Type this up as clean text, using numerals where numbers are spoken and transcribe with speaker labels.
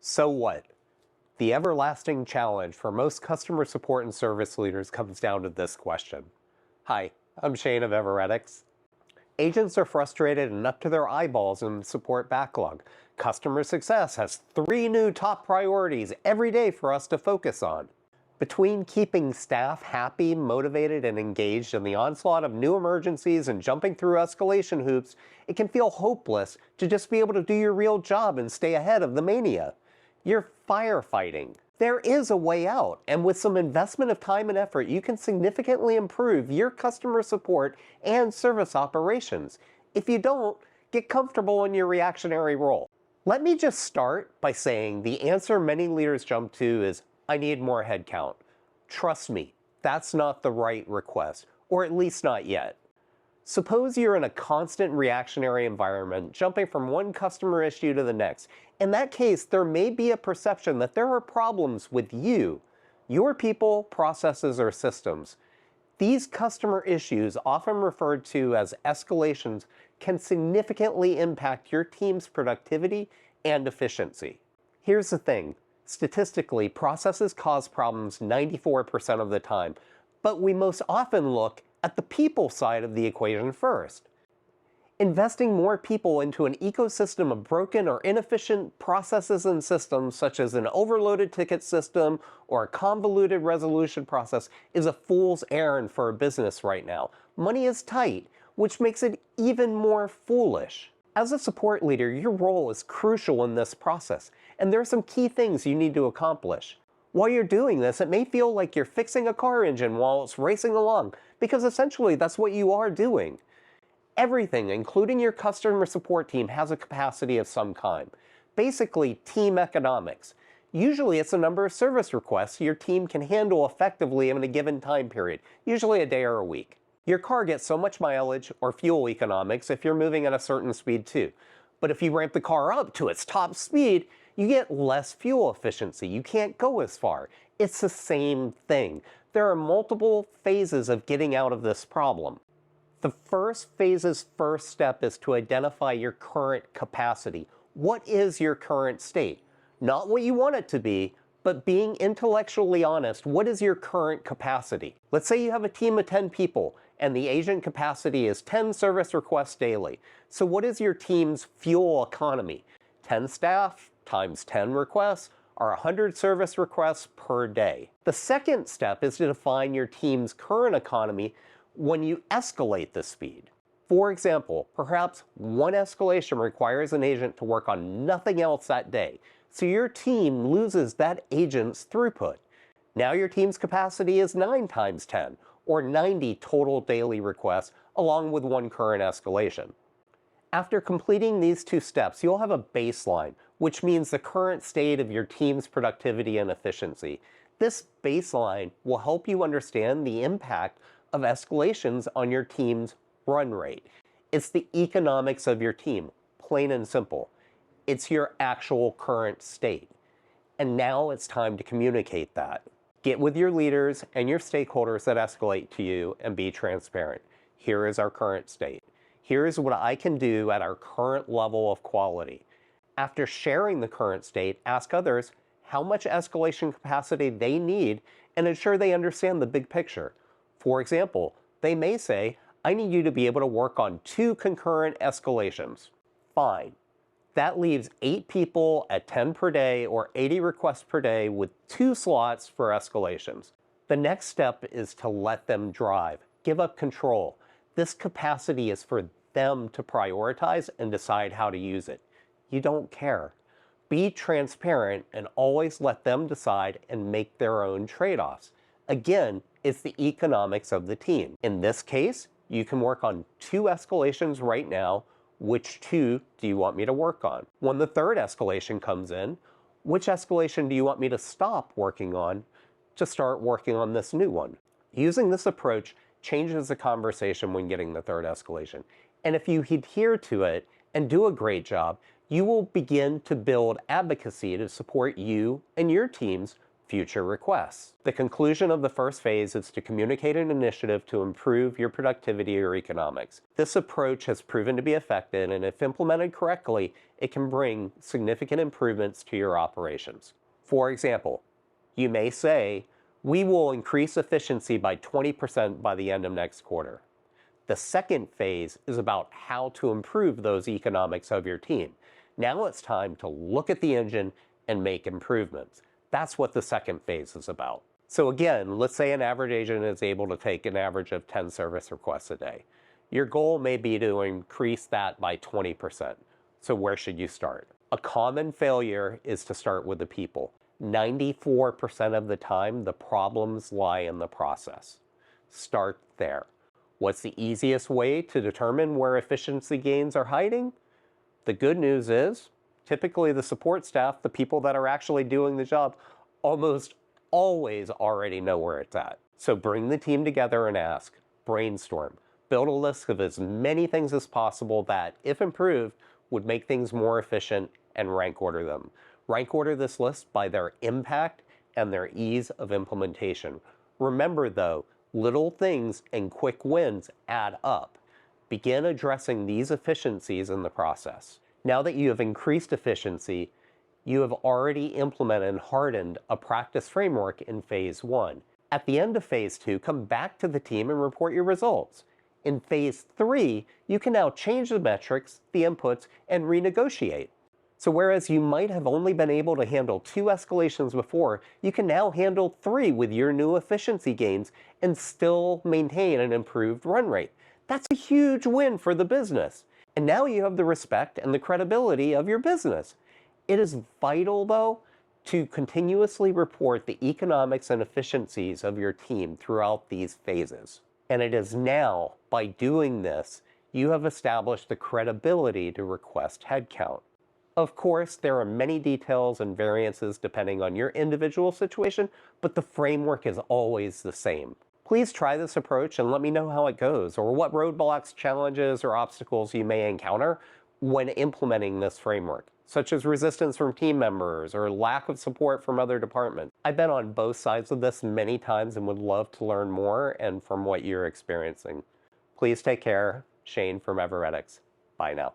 Speaker 1: So what? The everlasting challenge for most customer support and service leaders comes down to this question. Hi, I'm Shane of Everetics. Agents are frustrated and up to their eyeballs in the support backlog. Customer success has 3 new top priorities every day for us to focus on. Between keeping staff happy, motivated, and engaged in the onslaught of new emergencies and jumping through escalation hoops, it can feel hopeless to just be able to do your real job and stay ahead of the mania. You're firefighting. There is a way out, and with some investment of time and effort, you can significantly improve your customer support and service operations. If you don't, get comfortable in your reactionary role. Let me just start by saying the answer many leaders jump to is, I need more headcount. Trust me, that's not the right request, or at least not yet. Suppose you're in a constant reactionary environment, jumping from one customer issue to the next. In that case, there may be a perception that there are problems with you, your people, processes, or systems. These customer issues, often referred to as escalations, can significantly impact your team's productivity and efficiency. Here's the thing. Statistically, processes cause problems 94% of the time, but we most often look at the people side of the equation first. Investing more people into an ecosystem of broken or inefficient processes and systems, such as an overloaded ticket system or a convoluted resolution process, is a fool's errand for a business right now. Money is tight, which makes it even more foolish. As a support leader, your role is crucial in this process, and there are some key things you need to accomplish. While you're doing this, it may feel like you're fixing a car engine while it's racing along, because essentially that's what you are doing. Everything, including your customer support team, has a capacity of some kind. Basically, team economics. Usually it's the number of service requests your team can handle effectively in a given time period, usually a day or a week. Your car gets so much mileage or fuel economics if you're moving at a certain speed too. But if you ramp the car up to its top speed, you get less fuel efficiency. You can't go as far. It's the same thing. There are multiple phases of getting out of this problem. The first phase's first step is to identify your current capacity. What is your current state? Not what you want it to be, but being intellectually honest, what is your current capacity? Let's say you have a team of 10 people, and the agent capacity is 10 service requests daily. So what is your team's fuel economy? 10 staff times 10 requests are 100 service requests per day. The second step is to define your team's current economy when you escalate the speed. For example, perhaps one escalation requires an agent to work on nothing else that day, so your team loses that agent's throughput. Now your team's capacity is 9 times 10, or 90 total daily requests, along with one current escalation. After completing these 2 steps, you'll have a baseline, which means the current state of your team's productivity and efficiency. This baseline will help you understand the impact of escalations on your team's run rate. It's the economics of your team, plain and simple. It's your actual current state. And now it's time to communicate that. Get with your leaders and your stakeholders that escalate to you and be transparent. Here is our current state. Here is what I can do at our current level of quality. After sharing the current state, ask others how much escalation capacity they need and ensure they understand the big picture. For example, they may say, I need you to be able to work on 2 concurrent escalations. Fine. That leaves 8 people at 10 per day or 80 requests per day with 2 slots for escalations. The next step is to let them drive. Give up control. This capacity is for them to prioritize and decide how to use it. You don't care. Be transparent and always let them decide and make their own trade-offs. Again, it's the economics of the team. In this case, you can work on 2 escalations right now. Which 2 do you want me to work on? When the 3rd escalation comes in, which escalation do you want me to stop working on to start working on this new one? Using this approach changes the conversation when getting the 3rd escalation. And if you adhere to it and do a great job, you will begin to build advocacy to support you and your team's future requests. The conclusion of the first phase is to communicate an initiative to improve your productivity or economics. This approach has proven to be effective, and if implemented correctly, it can bring significant improvements to your operations. For example, you may say, "We will increase efficiency by 20% by the end of next quarter." The second phase is about how to improve those economics of your team. Now it's time to look at the engine and make improvements. That's what the second phase is about. So again, let's say an average agent is able to take an average of 10 service requests a day. Your goal may be to increase that by 20%. So where should you start? A common failure is to start with the people. 94% of the time, the problems lie in the process. Start there. What's the easiest way to determine where efficiency gains are hiding? The good news is, typically the support staff, the people that are actually doing the job, almost always already know where it's at. So bring the team together and ask, brainstorm, build a list of as many things as possible that, if improved, would make things more efficient, and rank order them. Rank order this list by their impact and their ease of implementation. Remember though, little things and quick wins add up. Begin addressing these efficiencies in the process. Now that you have increased efficiency, you have already implemented and hardened a practice framework in phase 1. At the end of phase 2, come back to the team and report your results. In phase 3, you can now change the metrics, the inputs, and renegotiate. So whereas you might have only been able to handle 2 escalations before, you can now handle 3 with your new efficiency gains and still maintain an improved run rate. That's a huge win for the business. And now you have the respect and the credibility of your business. It is vital, though, to continuously report the economics and efficiencies of your team throughout these phases. And it is now, by doing this, you have established the credibility to request headcount. Of course, there are many details and variances depending on your individual situation, but the framework is always the same. Please try this approach and let me know how it goes, or what roadblocks, challenges, or obstacles you may encounter when implementing this framework, such as resistance from team members or lack of support from other departments. I've been on both sides of this many times and would love to learn more and from what you're experiencing. Please take care. Shane from Everetics. Bye now.